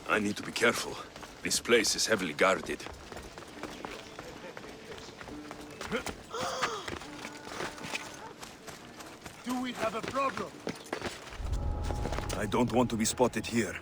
I need to be careful. This place is heavily guarded. Do we have a problem? I don't want to be spotted here.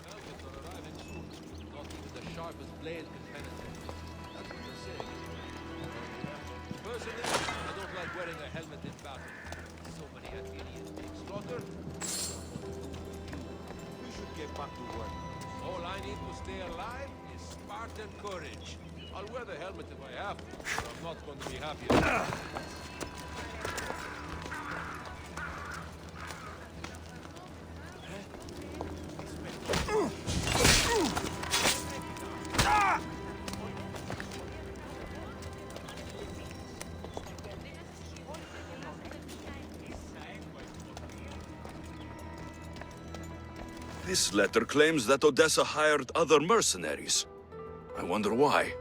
All I need to stay alive is Spartan courage. I'll wear the helmet if I have to, but I'm not going to be happy. This letter claims that Odessa hired other mercenaries. I wonder why.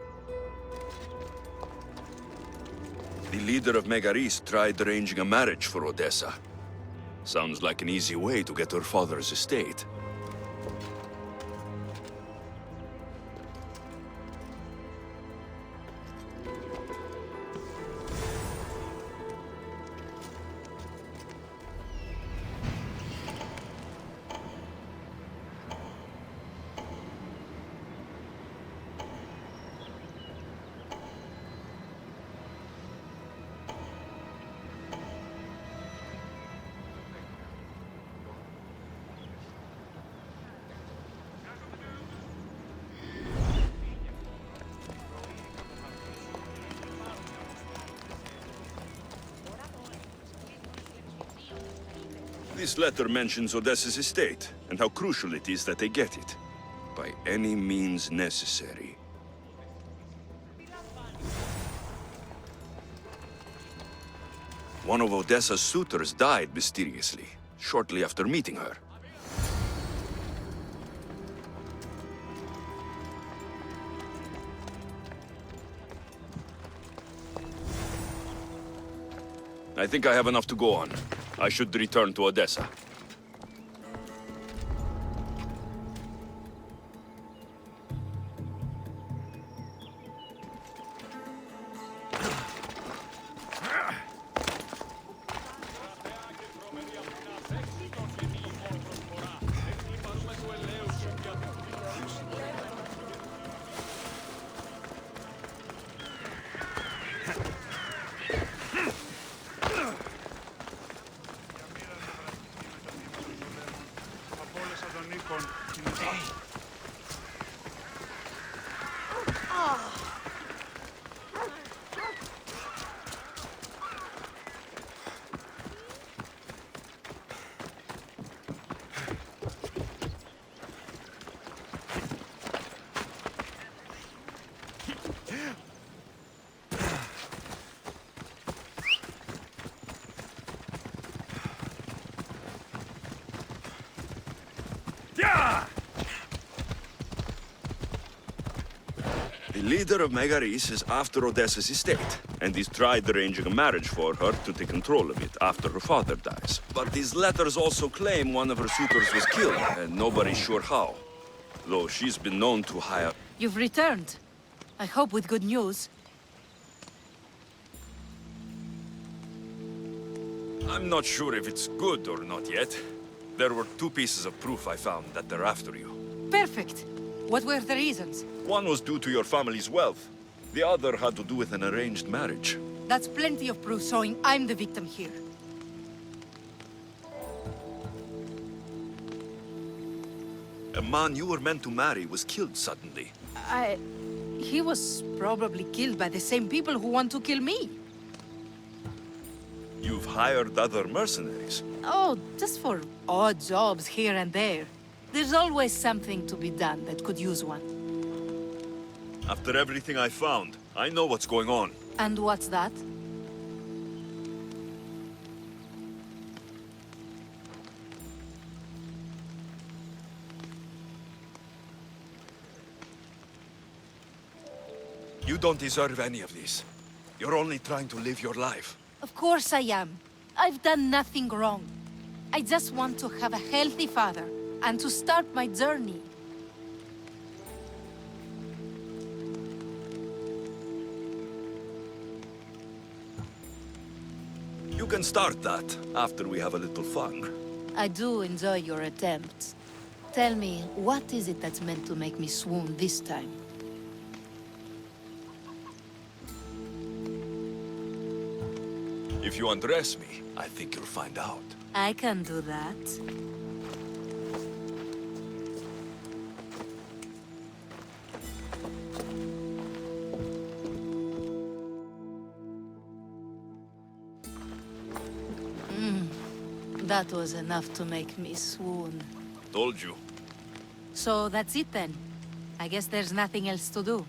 The leader of Megaris tried arranging a marriage for Odessa. Sounds like an easy way to get her father's estate. This letter mentions Odessa's estate, and how crucial it is that they get it. By any means necessary. One of Odessa's suitors died mysteriously, shortly after meeting her. I think I have enough to go on. I should return to Odessa. The leader of Megaris is after Odessa's estate, and he's tried arranging a marriage for her to take control of it after her father dies. But these letters also claim one of her suitors was killed, and nobody's sure how. Though she's been known to hire... You've returned. I hope with good news. I'm not sure if it's good or not yet. There were 2 pieces of proof I found that they're after you. Perfect. What were the reasons? One was due to your family's wealth. The other had to do with an arranged marriage. That's plenty of proof showing I'm the victim here. A man you were meant to marry was killed suddenly. He was probably killed by the same people who want to kill me. You've hired other mercenaries. Oh, just for odd jobs here and there. There's always something to be done that could use one. After everything I found, I know what's going on. And what's that? You don't deserve any of this. You're only trying to live your life. Of course I am. I've done nothing wrong. I just want to have a healthy father, and to start my journey. You can start that after we have a little fun. I do enjoy your attempts. Tell me, what is it that's meant to make me swoon this time? If you undress me, I think you'll find out. I can do that. That was enough to make me swoon. Told you. So that's it then. I guess there's nothing else to do.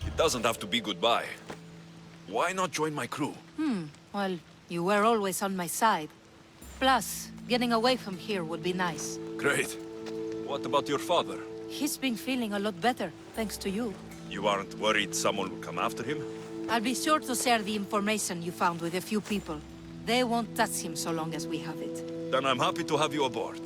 It doesn't have to be goodbye. Why not join my crew? Well, you were always on my side. Plus, getting away from here would be nice. Great. What about your father? He's been feeling a lot better, thanks to you. You aren't worried someone will come after him? I'll be sure to share the information you found with a few people. They won't touch him so long as we have it. Then I'm happy to have you aboard.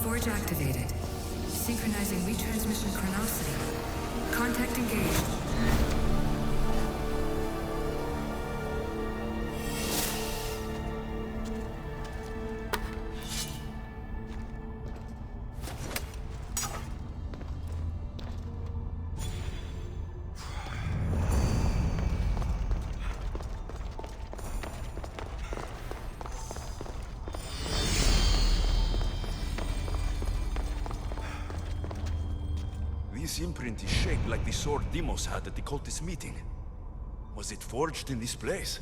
Forge activated. Synchronizing retransmission chronicity. Contact engaged. This imprint is shaped like the sword Demos had at the cultist meeting. Was it forged in this place?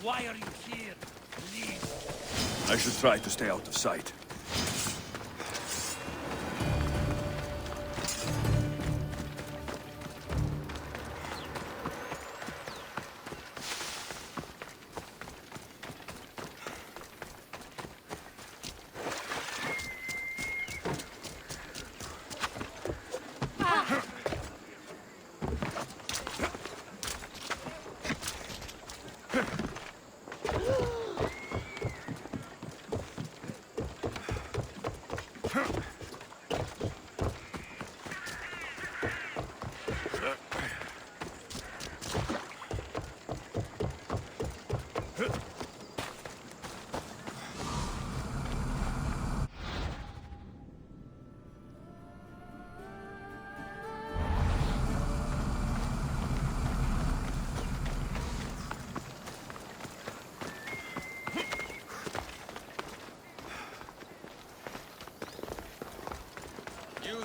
Why are you here? Please. I should try to stay out of sight.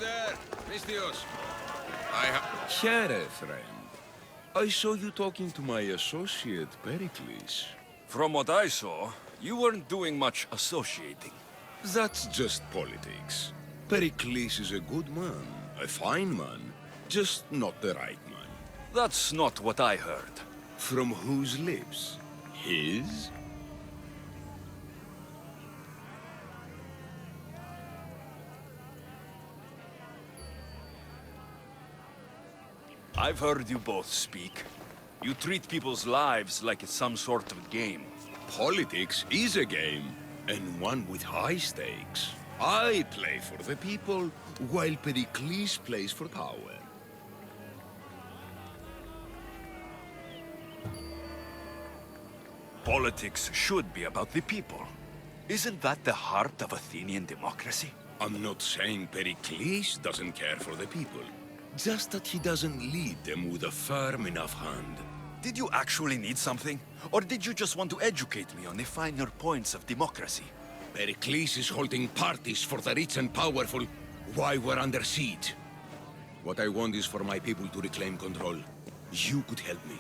there, Mistios. Here, friend. I saw you talking to my associate, Pericles. From what I saw, you weren't doing much associating. That's just politics. Pericles is a good man, a fine man, just not the right man. That's not what I heard. From whose lips? His? I've heard you both speak. You treat people's lives like it's some sort of game. Politics is a game, and one with high stakes. I play for the people, while Pericles plays for power. Politics should be about the people. Isn't that the heart of Athenian democracy? I'm not saying Pericles doesn't care for the people. Just that he doesn't lead them with a firm enough hand. Did you actually need something? Or did you just want to educate me on the finer points of democracy? Pericles is holding parties for the rich and powerful while we're under siege. What I want is for my people to reclaim control. You could help me.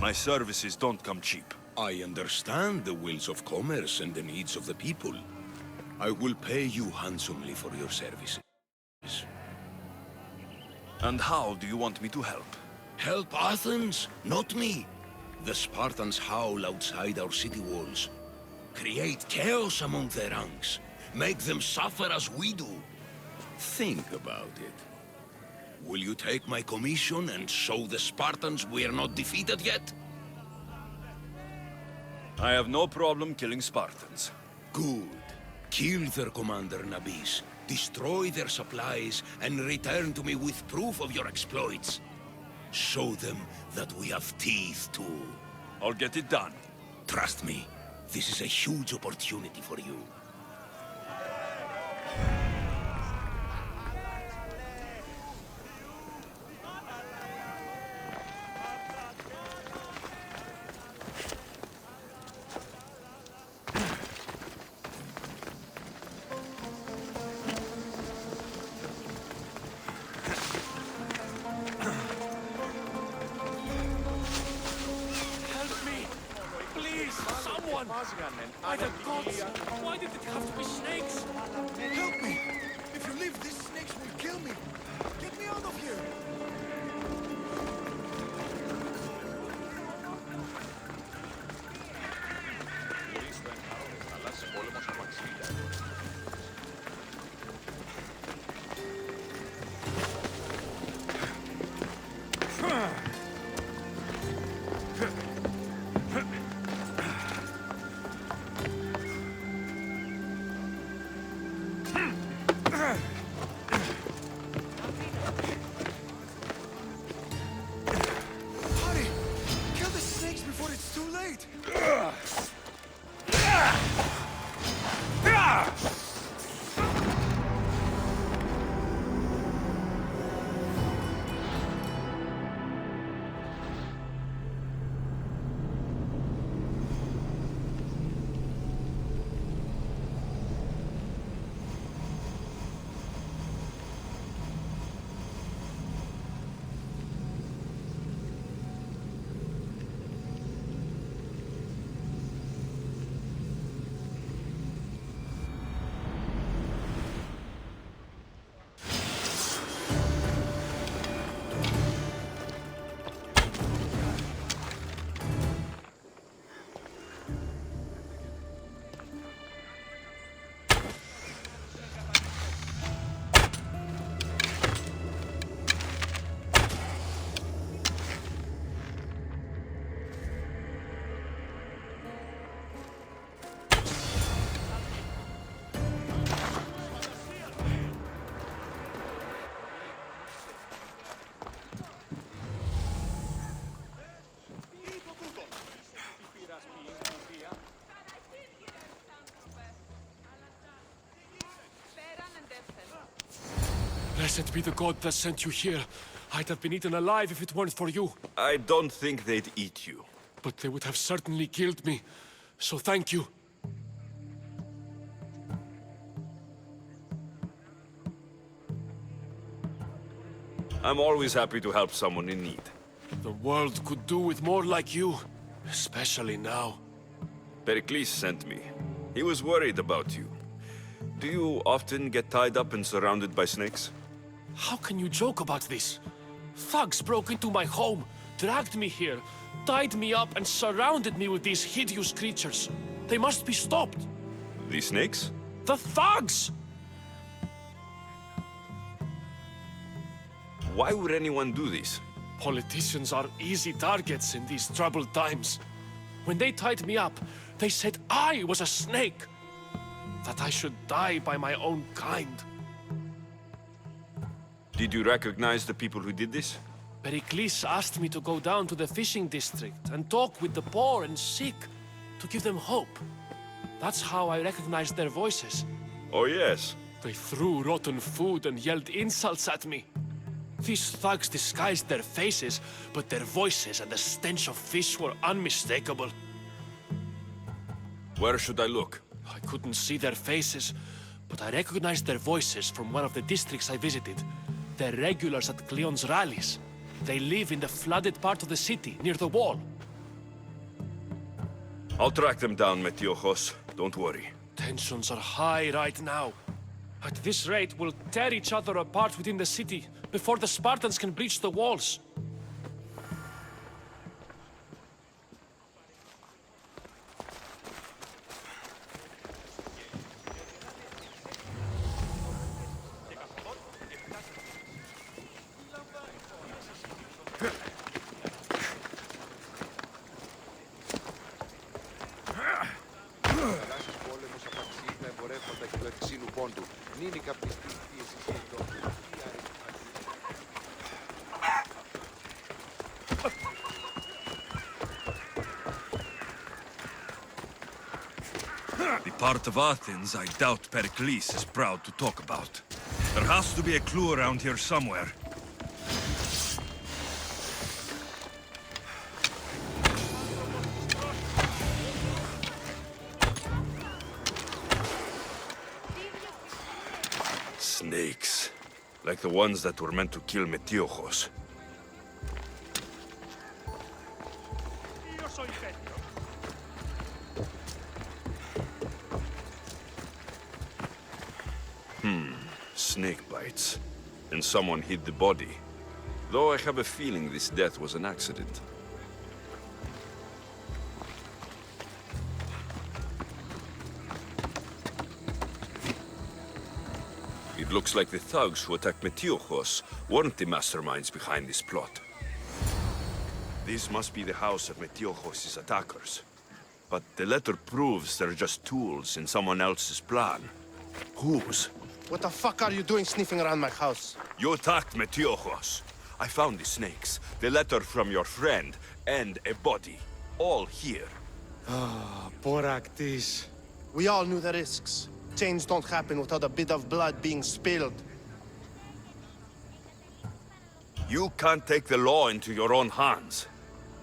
My services don't come cheap. I understand the wills of commerce and the needs of the people. I will pay you handsomely for your services. And how do you want me to help? Help Athens, not me. The Spartans howl outside our city walls. Create chaos among their ranks. Make them suffer as we do. Think about it. Will you take my commission and show the Spartans we are not defeated yet? I have no problem killing Spartans. Good. Kill their commander Nabis, destroy their supplies, and return to me with proof of your exploits. Show them that we have teeth too. I'll get it done. Trust me, this is a huge opportunity for you. By the gods! Why did it have to be snakes? Help me! If you leave, these snakes will kill me! Get me out of here! Hurry! Kill the snakes before it's too late! Blessed be the god that sent you here. I'd have been eaten alive if it weren't for you. I don't think they'd eat you. But they would have certainly killed me. So thank you. I'm always happy to help someone in need. The world could do with more like you, especially now. Pericles sent me. He was worried about you. Do you often get tied up and surrounded by snakes? How can you joke about this? Thugs broke into my home, dragged me here, tied me up and surrounded me with these hideous creatures. They must be stopped. These snakes? The thugs! Why would anyone do this? Politicians are easy targets in these troubled times. When they tied me up, they said I was a snake. That I should die by my own kind. Did you recognize the people who did this? Pericles asked me to go down to the fishing district and talk with the poor and sick, to give them hope. That's how I recognized their voices. Oh yes. They threw rotten food and yelled insults at me. These thugs disguised their faces, but their voices and the stench of fish were unmistakable. Where should I look? I couldn't see their faces, but I recognized their voices from one of the districts I visited. They're regulars at Cleon's rallies. They live in the flooded part of the city, near the wall. I'll track them down, Metiojos. Don't worry. Tensions are high right now. At this rate, we'll tear each other apart within the city before the Spartans can breach the walls. The part of Athens I doubt Pericles is proud to talk about. There has to be a clue around here somewhere. Snakes. Like the ones that were meant to kill Metiojos. Snake bites. And someone hid the body. Though I have a feeling this death was an accident. It looks like the thugs who attacked Metiojos weren't the masterminds behind this plot. This must be the house of Metiojos' attackers. But the letter proves they're just tools in someone else's plan. Whose? What the fuck are you doing sniffing around my house? You attacked Metiojos. I found the snakes, the letter from your friend, and a body. All here. Poor Actis. We all knew the risks. Change don't happen without a bit of blood being spilled. You can't take the law into your own hands.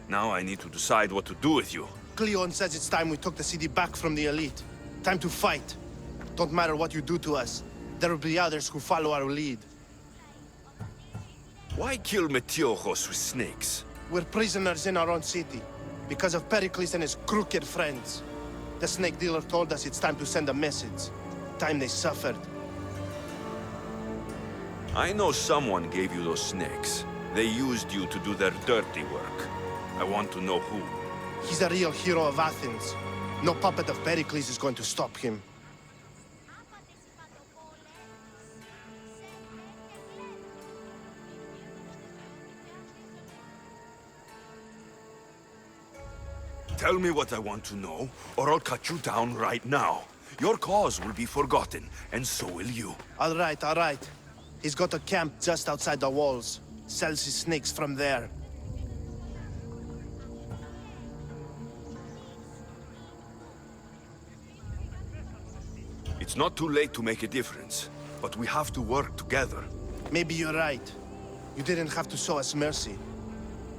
Now I need to decide what to do with you. Cleon says it's time we took the city back from the elite. Time to fight. Don't matter what you do to us. There will be others who follow our lead. Why kill Metiojos with snakes? We're prisoners in our own city, because of Pericles and his crooked friends. The snake dealer told us it's time to send a message. Time they suffered. I know someone gave you those snakes. They used you to do their dirty work. I want to know who. He's a real hero of Athens. No puppet of Pericles is going to stop him. Tell me what I want to know, or I'll cut you down right now. Your cause will be forgotten, and so will you. All right. He's got a camp just outside the walls. Sells his snakes from there. It's not too late to make a difference, but we have to work together. Maybe you're right. You didn't have to show us mercy.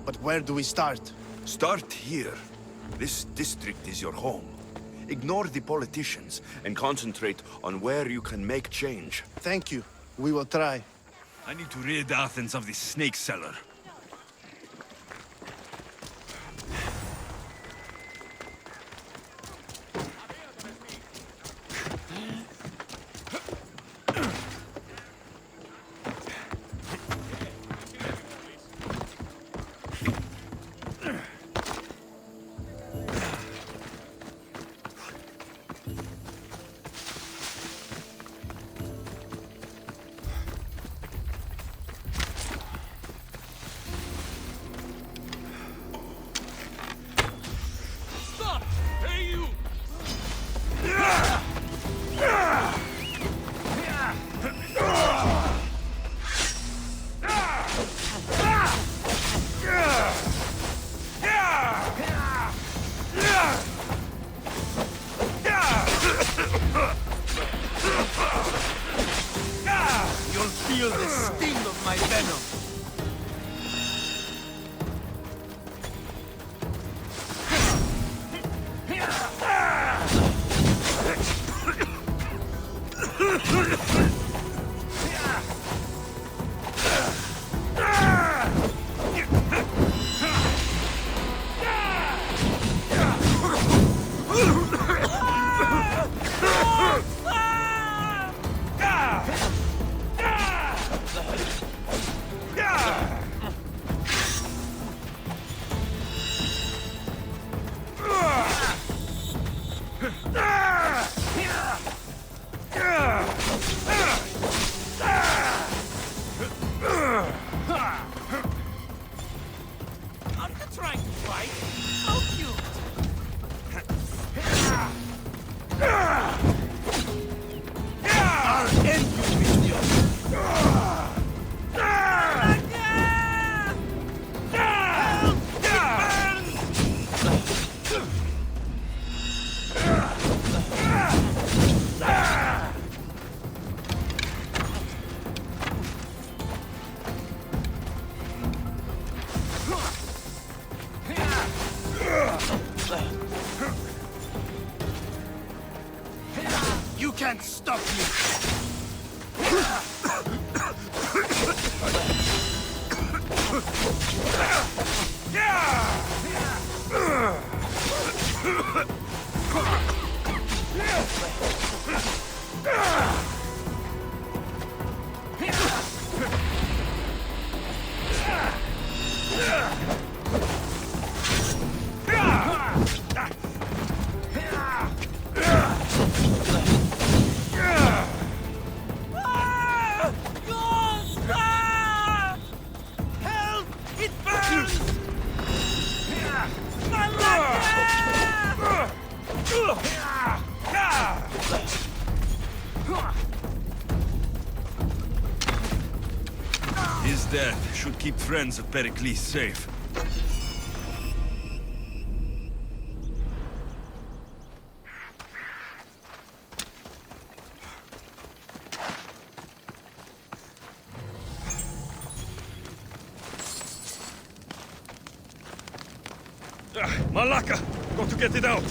But where do we start? Start here. This district is your home. Ignore the politicians and concentrate on where you can make change. Thank you. We will try. I need to rid Athens of this snake seller. Stop! Hey, you! You'll feel the sting of my venom. Are you trying to fight? How cute! I'll end you with you! You can't stop me! Help! It burns! His death should keep friends of Pericles safe. Malaka! Got to get it out!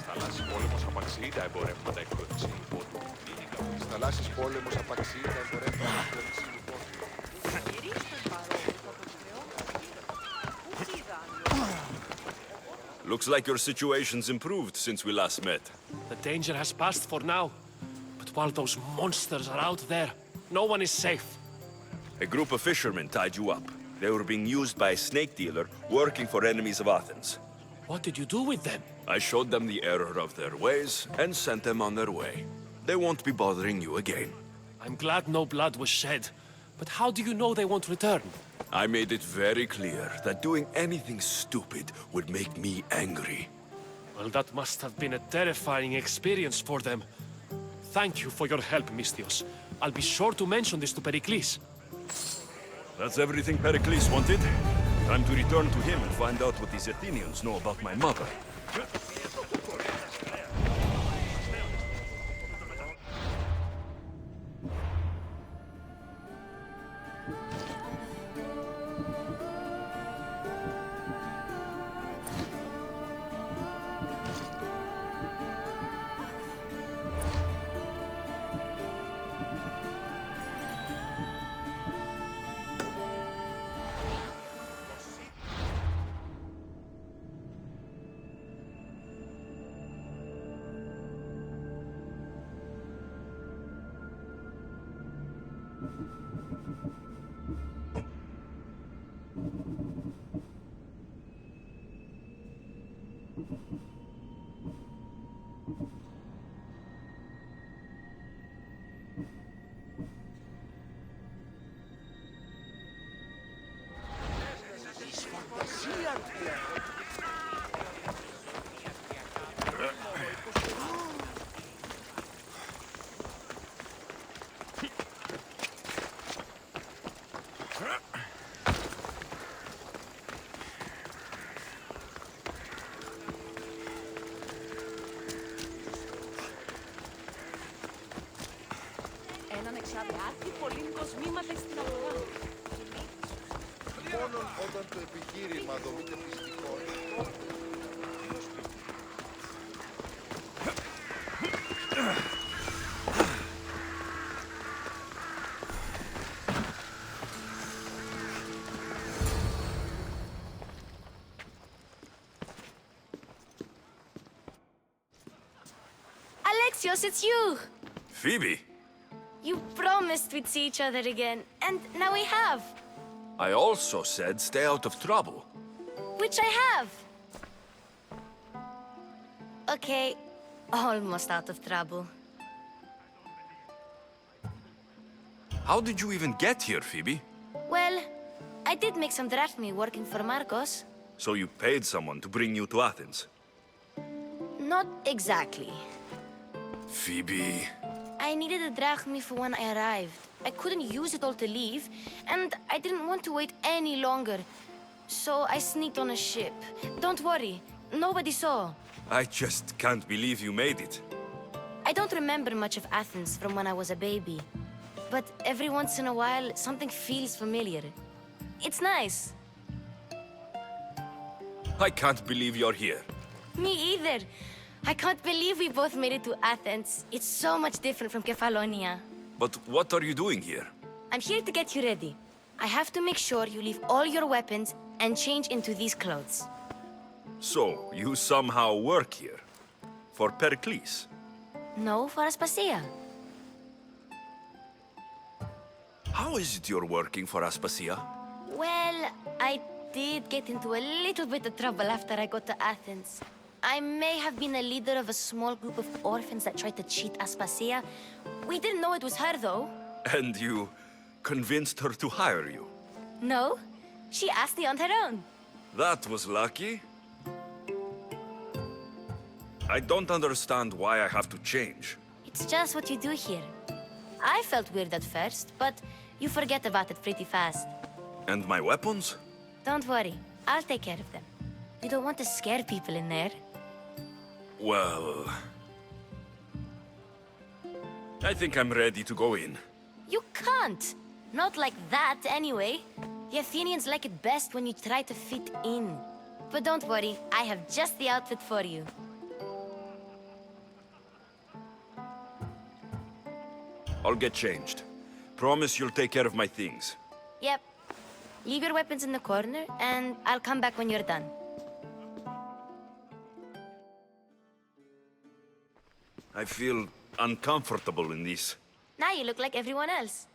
Θαλάσσης πόλεμος απαξίτα εμπορεύματα εκπληξίου κόσμου. Looks like your situation's improved since we last met. The danger has passed for now. But while those monsters are out there, no one is safe. A group of fishermen tied you up. They were being used by a snake dealer working for enemies of Athens. What did you do with them? I showed them the error of their ways and sent them on their way. They won't be bothering you again. I'm glad no blood was shed. But how do you know they won't return? I made it very clear that doing anything stupid would make me angry. Well, that must have been a terrifying experience for them. Thank you for your help, Mystios. I'll be sure to mention this to Pericles. That's everything Pericles wanted. Time to return to him and find out what these Athenians know about my mother. Έναν εξαρτάτη πολύμικος μήματα στην αγορά. Μόνο όταν το επιχείρημα δομείται πιστικό. Alexios, it's you! Phoebe! You promised we'd see each other again, and now we have. I also said stay out of trouble. Which I have. Okay, almost out of trouble. How did you even get here, Phoebe? Well, I did make some drachmi working for Marcos. So you paid someone to bring you to Athens? Not exactly. Phoebe... I needed a drachmi for when I arrived. I couldn't use it all to leave, and I didn't want to wait any longer. So I sneaked on a ship. Don't worry, nobody saw. I just can't believe you made it. I don't remember much of Athens from when I was a baby. But every once in a while, something feels familiar. It's nice. I can't believe you're here. Me either. I can't believe we both made it to Athens. It's so much different from Kefalonia. But what are you doing here? I'm here to get you ready. I have to make sure you leave all your weapons and change into these clothes. So, you somehow work here? For Pericles? No, for Aspasia. How is it you're working for Aspasia? Well, I did get into a little bit of trouble after I got to Athens. I may have been a leader of a small group of orphans that tried to cheat Aspasia. We didn't know it was her, though. And you convinced her to hire you? No, she asked me on her own. That was lucky. I don't understand why I have to change. It's just what you do here. I felt weird at first, but you forget about it pretty fast. And my weapons? Don't worry, I'll take care of them. You don't want to scare people in there. Well... I think I'm ready to go in. You can't! Not like that, anyway. The Athenians like it best when you try to fit in. But don't worry, I have just the outfit for you. I'll get changed. Promise you'll take care of my things. Yep. Leave your weapons in the corner, and I'll come back when you're done. I feel uncomfortable in this. Now you look like everyone else.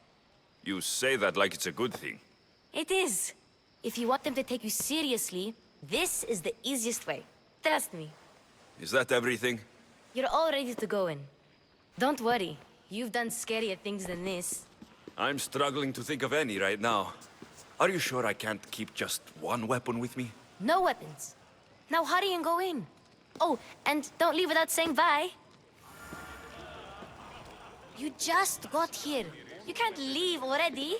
You say that like it's a good thing. It is. If you want them to take you seriously, this is the easiest way. Trust me. Is that everything? You're all ready to go in. Don't worry. You've done scarier things than this. I'm struggling to think of any right now. Are you sure I can't keep just one weapon with me? No weapons. Now hurry and go in. Oh, and don't leave without saying bye. You just got here. You can't leave already.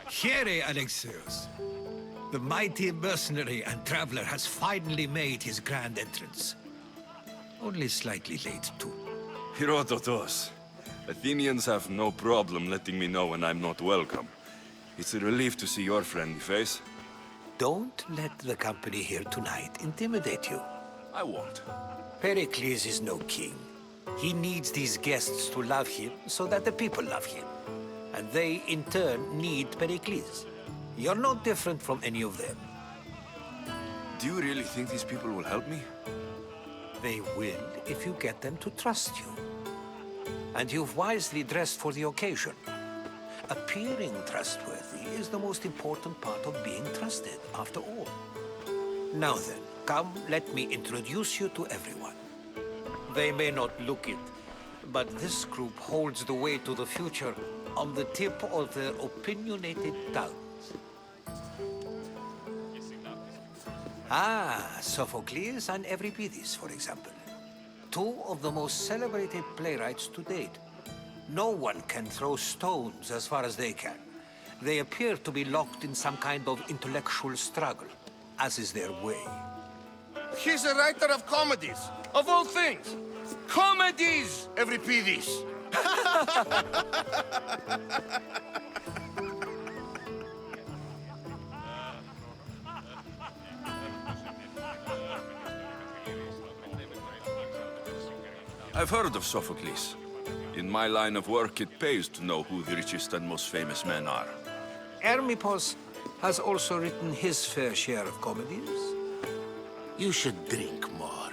Here, Alexios. The mighty mercenary and traveler has finally made his grand entrance. Only slightly late, too. Herodotus. Athenians have no problem letting me know when I'm not welcome. It's a relief to see your friendly face. Don't let the company here tonight intimidate you. I won't. Pericles is no king. He needs these guests to love him so that the people love him. And they, in turn, need Pericles. You're no different from any of them. Do you really think these people will help me? They will if you get them to trust you. And you've wisely dressed for the occasion. Appearing trustworthy is the most important part of being trusted, after all. Now then, come, let me introduce you to everyone. They may not look it, but this group holds the way to the future on the tip of their opinionated tongues. Ah, Sophocles and Euripides, for example. Two of the most celebrated playwrights to date. No one can throw stones as far as they can. They appear to be locked in some kind of intellectual struggle, as is their way. He's a writer of comedies, of all things. Comedies, Euripides. I've heard of Sophocles. In my line of work, it pays to know who the richest and most famous men are. Hermippos has also written his fair share of comedies. You should drink more.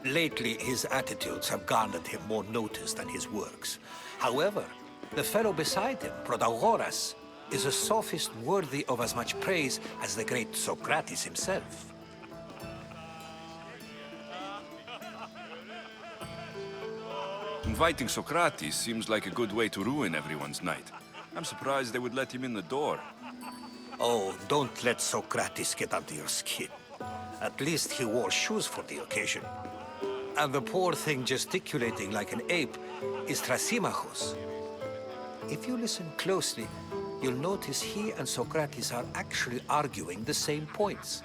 Lately, his attitudes have garnered him more notice than his works. However, the fellow beside him, Protagoras, is a sophist worthy of as much praise as the great Socrates himself. Inviting Socrates seems like a good way to ruin everyone's night. I'm surprised they would let him in the door. Oh, don't let Socrates get under your skin. At least he wore shoes for the occasion. And the poor thing gesticulating like an ape is Thrasymachos. If you listen closely, you'll notice he and Socrates are actually arguing the same points.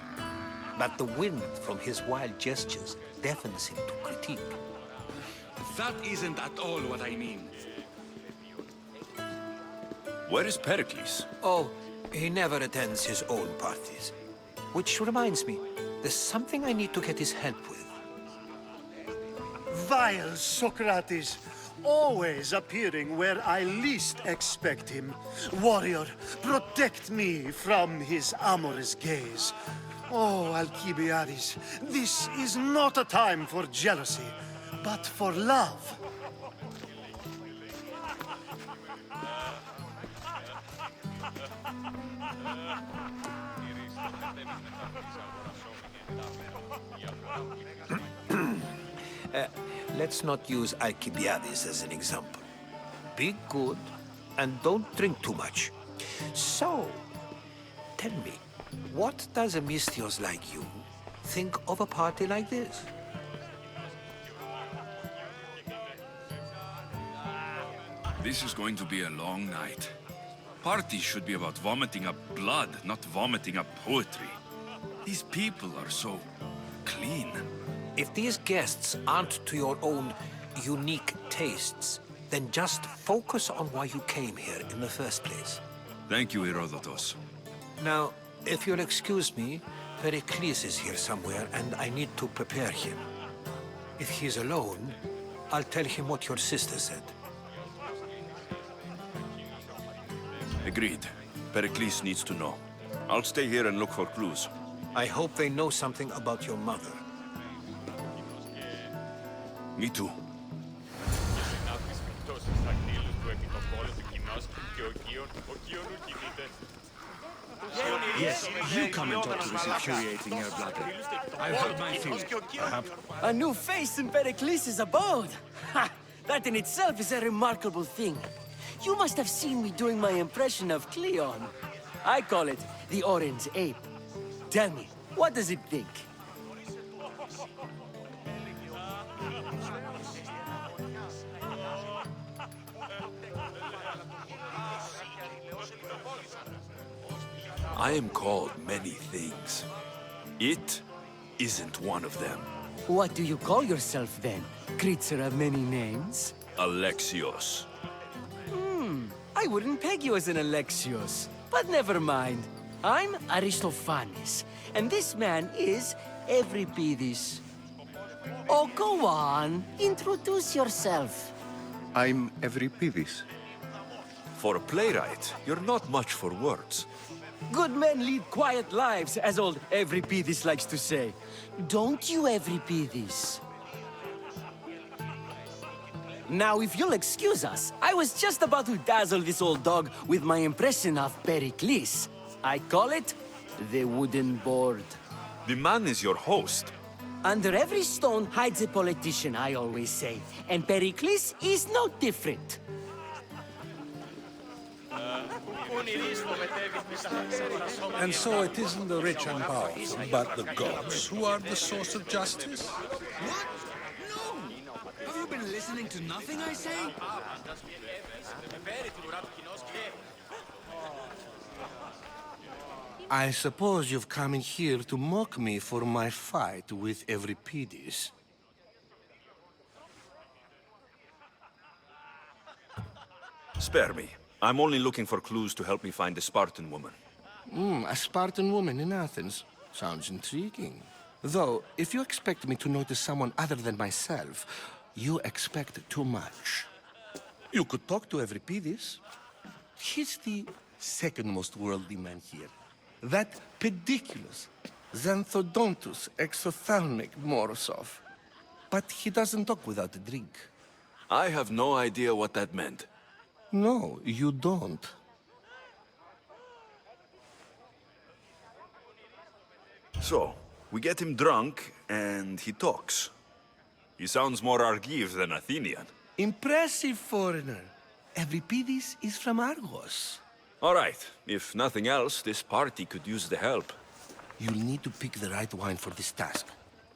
But the wind from his wild gestures deafens him to critique. That isn't at all what I mean. Where is Pericles? Oh, he never attends his own parties. Which reminds me, there's something I need to get his help with. Vile Socrates, always appearing where I least expect him. Warrior, protect me from his amorous gaze. Oh, Alcibiades, this is not a time for jealousy, but for love. Let's not use Alcibiades as an example. Be good, and don't drink too much. So, tell me, what does a Mystios like you think of a party like this? This is going to be a long night. Parties should be about vomiting up blood, not vomiting up poetry. These people are so clean. If these guests aren't to your own unique tastes, then just focus on why you came here in the first place. Thank you, Herodotus. Now, if you'll excuse me, Pericles is here somewhere, and I need to prepare him. If he's alone, I'll tell him what your sister said. Agreed. Pericles needs to know. I'll stay here and look for clues. I hope they know something about your mother. Me too. Yes, you comment on this infuriating air bladder. I've heard my feelings. A new face in Pericles' abode! Ha! That in itself is a remarkable thing. You must have seen me doing my impression of Cleon. I call it the Orange Ape. Tell me, what does it think? I am called many things. It isn't one of them. What do you call yourself then? Creature of many names? Alexios. I wouldn't peg you as an Alexios, but never mind. I'm Aristophanes, and this man is Euripides. Oh, go on. Introduce yourself. I'm Euripides. For a playwright, you're not much for words. Good men lead quiet lives, as old Euripides likes to say. Don't you, Euripides? Now, if you'll excuse us, I was just about to dazzle this old dog with my impression of Pericles. I call it the wooden board. The man is your host. Under every stone hides a politician, I always say. And Pericles is no different. And so it isn't the rich and powerful, but the gods who are the source of justice? What? No! Have you been listening to nothing I say? I suppose you've come in here to mock me for my fight with Euripides. Spare me. I'm only looking for clues to help me find a Spartan woman. A Spartan woman in Athens. Sounds intriguing. Though, if you expect me to notice someone other than myself, you expect too much. You could talk to Euripides. He's the second most worldly man here. That pediculous Xanthodontus exophthalmic Morosov. But he doesn't talk without a drink. I have no idea what that meant. No, you don't. So, we get him drunk, and he talks. He sounds more Argive than Athenian. Impressive, foreigner. Euripides is from Argos. All right. If nothing else, this party could use the help. You'll need to pick the right wine for this task.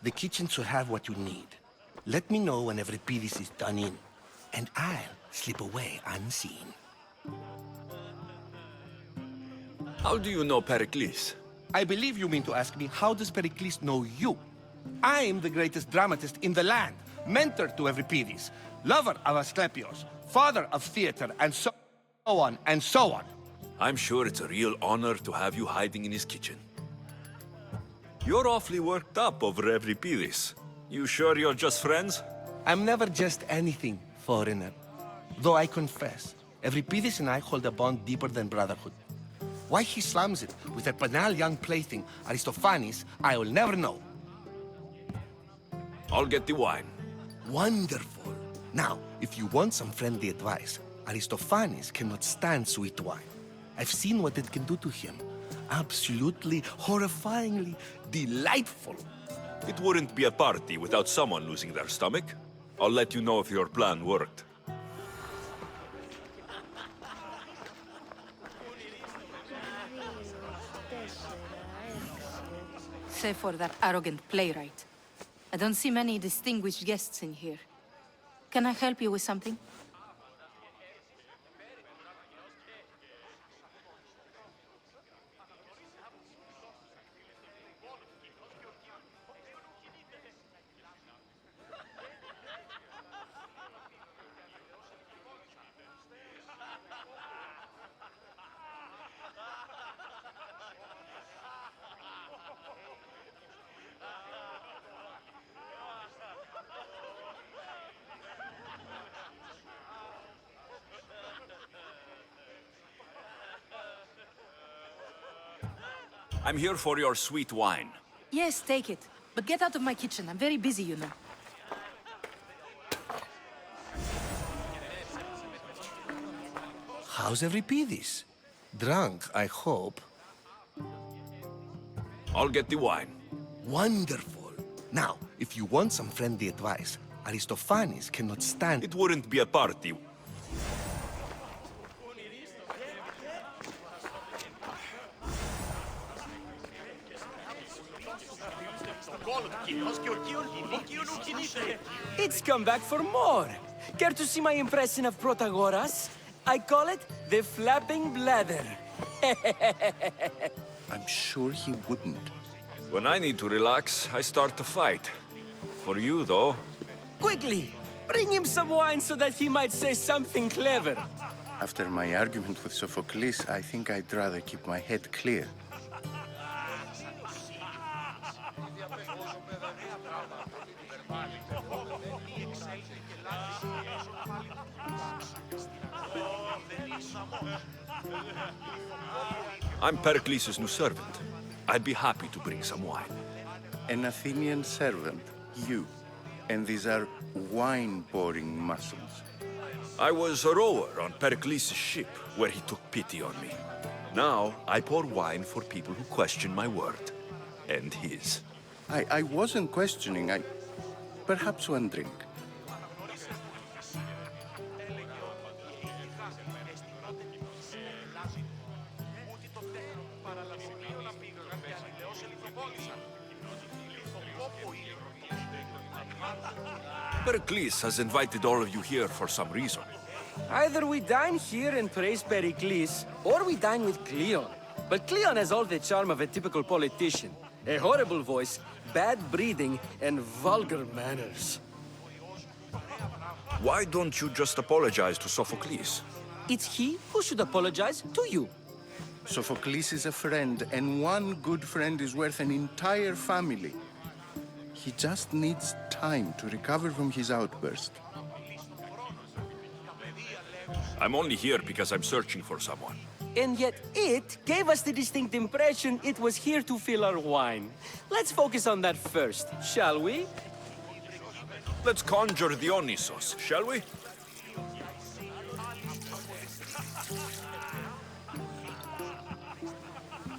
The kitchen should have what you need. Let me know when Euripides is done in, and I'll slip away unseen. How do you know Pericles? I believe you mean to ask me, how does Pericles know you? I'm the greatest dramatist in the land, mentor to Euripides, lover of Asclepios, father of theater, and so on, and so on. I'm sure it's a real honor to have you hiding in his kitchen. You're awfully worked up over Euripides. You sure you're just friends? I'm never just anything, foreigner. Though I confess, Euripides and I hold a bond deeper than brotherhood. Why he slams it with a banal young plaything, Aristophanes, I will never know. I'll get the wine. Wonderful. Now, if you want some friendly advice, Aristophanes cannot stand sweet wine. I've seen what it can do to him. Absolutely, horrifyingly delightful. It wouldn't be a party without someone losing their stomach. I'll let you know if your plan worked. Except for that arrogant playwright. I don't see many distinguished guests in here. Can I help you with something? I'm here for your sweet wine. Yes, take it. But get out of my kitchen. I'm very busy, you know. How's Euripides? Drunk, I hope. I'll get the wine. Wonderful. Now, if you want some friendly advice, Aristophanes cannot stand... It wouldn't be a party. It's come back for more. Care to see my impression of Protagoras? I call it the flapping bladder. I'm sure he wouldn't. When I need to relax, I start to fight. For you, though... Quickly! Bring him some wine so that he might say something clever. After my argument with Sophocles, I think I'd rather keep my head clear. I'm Pericles' new servant. I'd be happy to bring some wine. An Athenian servant, you. And these are wine-pouring muscles. I was a rower on Pericles' ship, where he took pity on me. Now, I pour wine for people who question my word. And his. I wasn't questioning, Perhaps one drink. Pericles has invited all of you here for some reason. Either we dine here and praise Pericles, or we dine with Cleon. But Cleon has all the charm of a typical politician. A horrible voice, bad breeding, and vulgar manners. Why don't you just apologize to Sophocles? It's he who should apologize to you. Sophocles is a friend, and one good friend is worth an entire family. He just needs time to recover from his outburst. I'm only here because I'm searching for someone. And yet it gave us the distinct impression it was here to fill our wine. Let's focus on that first, shall we? Let's conjure Dionysos, shall we?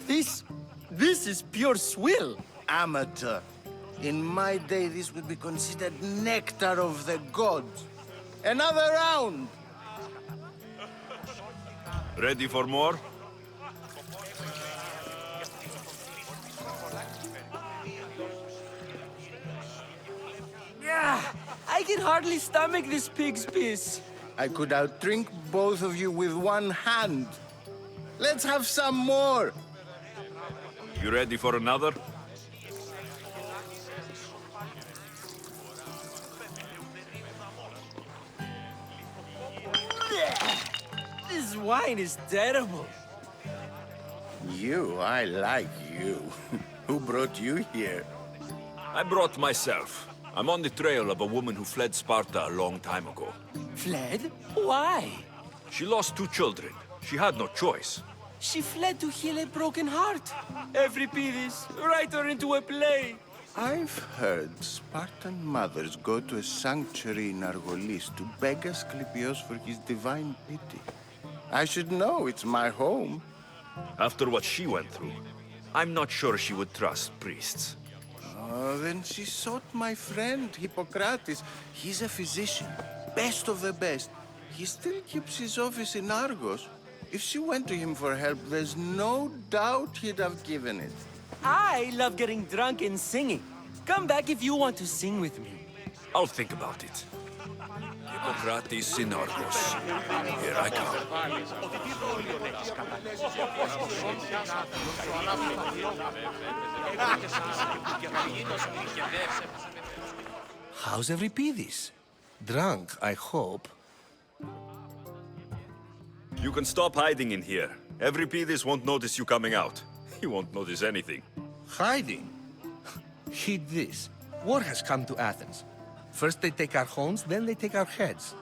This is pure swill. Amateur. In my day, this would be considered nectar of the gods. Another round! Ready for more? Yeah, I can hardly stomach this pig's piss. I could outdrink both of you with one hand. Let's have some more! You ready for another? This wine is terrible. I like you. Who brought you here? I brought myself. I'm on the trail of a woman who fled Sparta a long time ago. Fled? Why? She lost 2 children. She had no choice. She fled to heal a broken heart. Euripides, write her into a play. I've heard Spartan mothers go to a sanctuary in Argolis to beg Asclepios for his divine pity. I should know, it's my home. After what she went through, I'm not sure she would trust priests. Oh, then she sought my friend, Hippocrates. He's a physician, best of the best. He still keeps his office in Argos. If she went to him for help, there's no doubt he'd have given it. I love getting drunk and singing. Come back if you want to sing with me. I'll think about it. Hippocrates Synergos. Here I come. How's Euripides? Drunk, I hope. You can stop hiding in here. Euripides won't notice you coming out. He won't notice anything. Hiding? Heed this. War has come to Athens. First they take our homes, then they take our heads.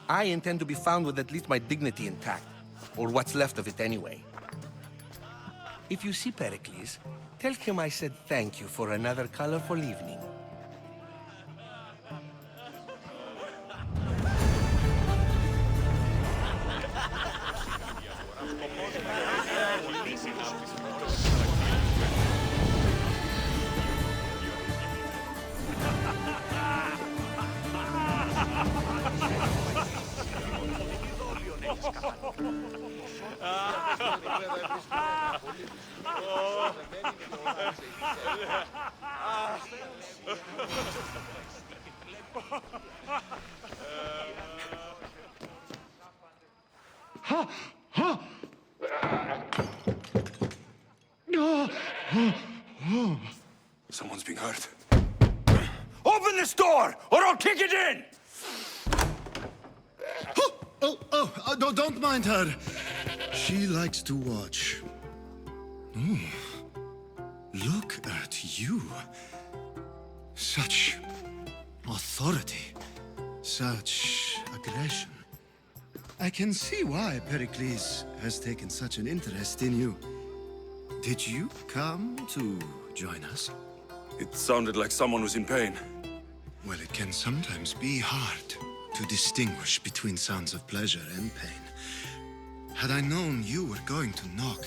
I intend to be found with at least my dignity intact. Or what's left of it anyway. If you see Pericles, tell him I said thank you for another colorful evening. Someone's being hurt. Open this door, or I'll kick it in! Don't mind her. She likes to watch. Oh, look at you. Such authority. Such aggression. I can see why Pericles has taken such an interest in you. Did you come to join us? It sounded like someone was in pain. Well, it can sometimes be hard to distinguish between sounds of pleasure and pain. Had I known you were going to knock,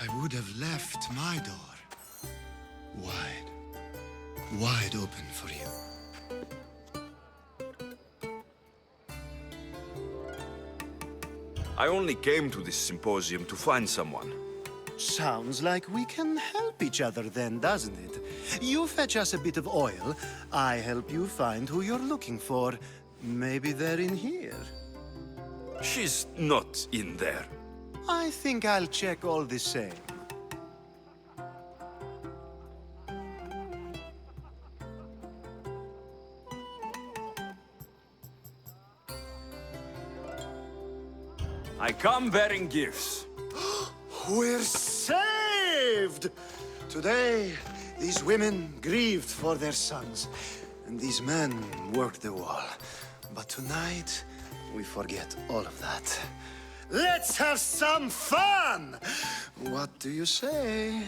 I would have left my door wide open for you. I only came to this symposium to find someone. Sounds like we can help each other then, doesn't it? You fetch us a bit of oil, I help you find who you're looking for. Maybe they're in here. She's not in there. I think I'll check all the same. I come bearing gifts. We're saved! Today, these women grieved for their sons, and these men worked the wall. But tonight, we forget all of that. Let's have some fun! What do you say?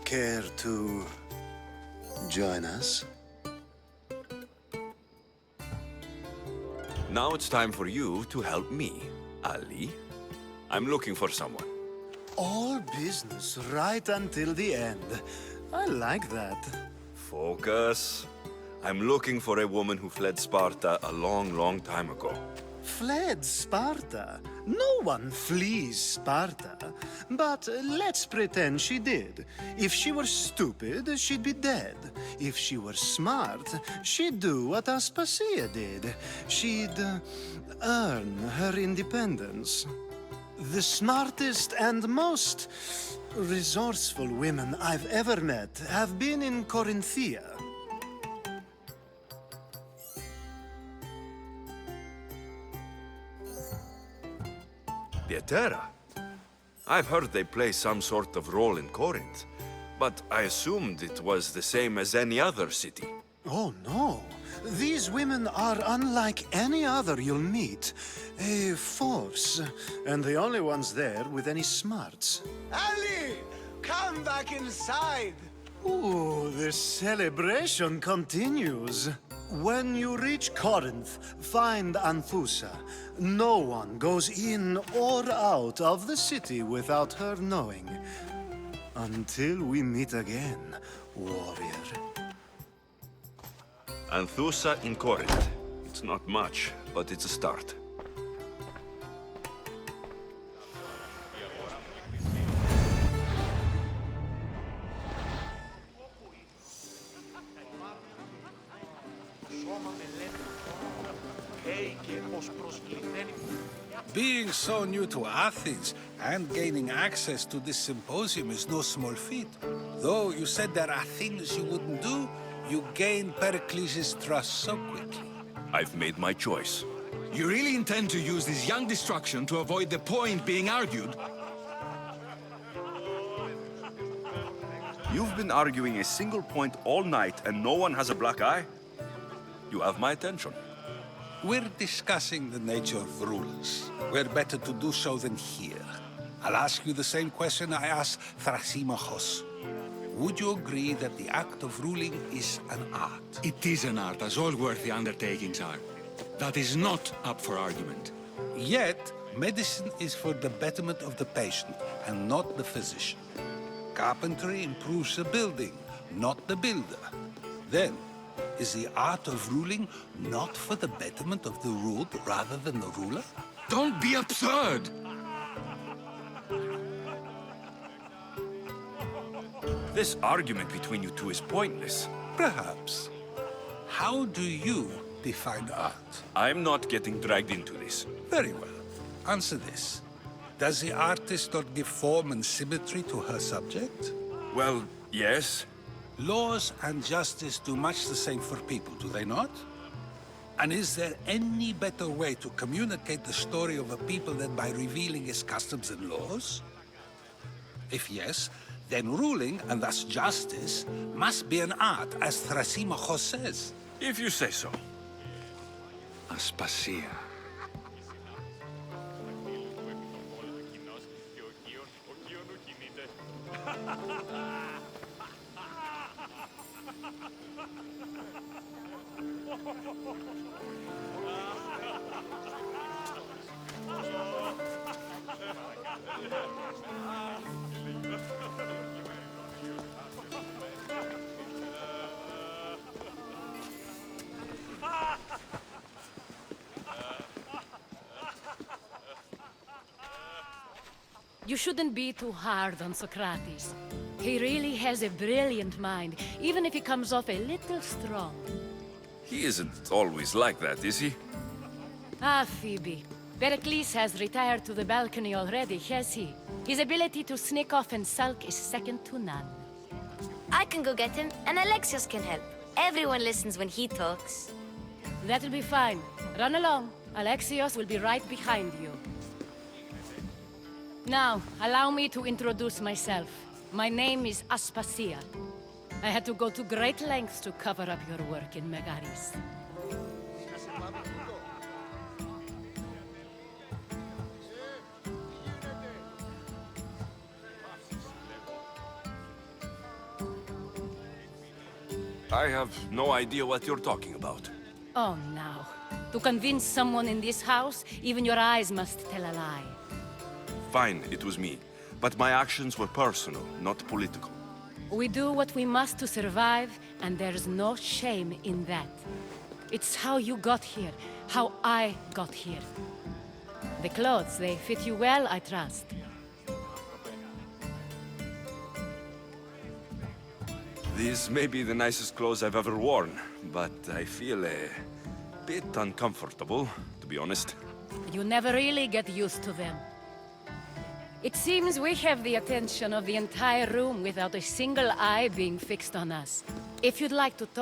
Care to join us? Now it's time for you to help me, Ali. I'm looking for someone. All business right until the end. I like that. Focus. I'm looking for a woman who fled Sparta a long, long time ago. Fled Sparta? No one flees Sparta. But let's pretend she did. If she were stupid, she'd be dead. If she were smart, she'd do what Aspasia did. She'd earn her independence. The smartest and most resourceful women I've ever met have been in Corinthia. Pietera? I've heard they play some sort of role in Corinth, but I assumed it was the same as any other city. Oh, no. These women are unlike any other you'll meet. A force, and the only ones there with any smarts. Ali! Come back inside! Ooh, the celebration continues. When you reach Corinth, find Anthusa. No one goes in or out of the city without her knowing. Until we meet again, warrior. Anthusa in Corinth. It's not much, but it's a start. Being so new to Athens and gaining access to this symposium is no small feat. Though you said there are things you wouldn't do, you gained Pericles' trust so quickly. I've made my choice. You really intend to use this young destruction to avoid the point being argued? You've been arguing a single point all night and no one has a black eye? You have my attention. We're discussing the nature of rulers. Where better to do so than here? I'll ask you the same question I asked Thrasymachos. Would you agree that the act of ruling is an art? It is an art, as all worthy undertakings are. That is not up for argument. Yet, medicine is for the betterment of the patient and not the physician. Carpentry improves the building, not the builder. Then, is the art of ruling not for the betterment of the ruled rather than the ruler? Don't be absurd! This argument between you two is pointless. Perhaps. How do you define art? I'm not getting dragged into this. Very well. Answer this. Does the artist not give form and symmetry to her subject? Well, yes. Laws and justice do much the same for people, do they not? And is there any better way to communicate the story of a people than by revealing its customs and laws? If yes, then ruling, and thus justice, must be an art, as Thrasymachos says. If you say so. Aspasia. You shouldn't be too hard on Socrates. He really has a brilliant mind, even if he comes off a little strong. He isn't always like that, is he? Ah, Phoebe. Pericles has retired to the balcony already, has he? His ability to sneak off and sulk is second to none. I can go get him, and Alexios can help. Everyone listens when he talks. That'll be fine. Run along. Alexios will be right behind you. Now, allow me to introduce myself. My name is Aspasia. I had to go to great lengths to cover up your work in Megaris. I have no idea what you're talking about. Oh, now. To convince someone in this house, even your eyes must tell a lie. Fine, it was me. But my actions were personal, not political. We do what we must to survive, and there's no shame in that. It's how you got here, how I got here. The clothes, they fit you well, I trust. These may be the nicest clothes I've ever worn, but I feel a bit uncomfortable, to be honest. You never really get used to them. It seems we have the attention of the entire room without a single eye being fixed on us. If you'd like to talk...